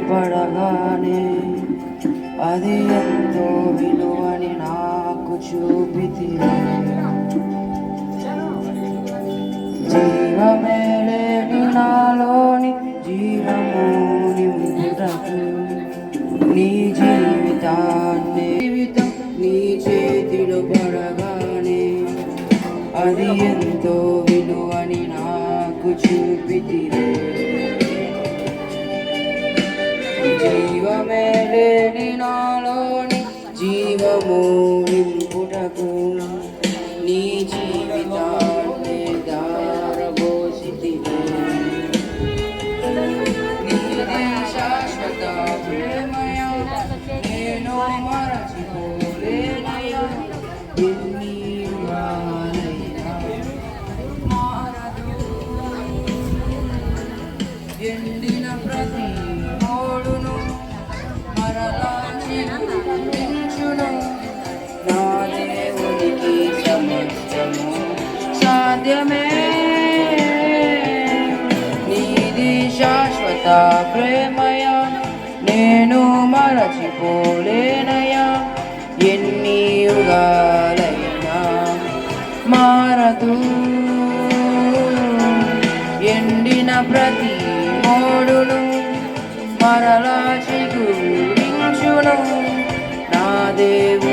పడగానే అది ఎంతో విలువని నాకు చూపితివే. జీవమే లేని నాలోని జీవము నింపుటకు నీ జీవితం నీ చేతిలో పడగానే అది ఎంతో విలువని నాకు చూపితివే. జీవమే లేని నాలోని జీవము నింపుటకు నీ జీవితాన్ని దారబోసితివే. నీదే శాశ్వత ప్రేమయ నేను మరచిపోలేనయ్యా. ఎన్ని యుగాలైనా మారదు. ఎండిన ప్రతి మోడును మరలా చిగురించును. నా దేవునికి సమస్తము సాధ్యమే. నీది శాశ్వత ప్రేమయ నేను మరచిపోలేనయ్యా. ఎన్ని యుగాలైనా మారదు. ఎండిన ప్రతి మోడును మరలా చిగురించును. నా దేవునికి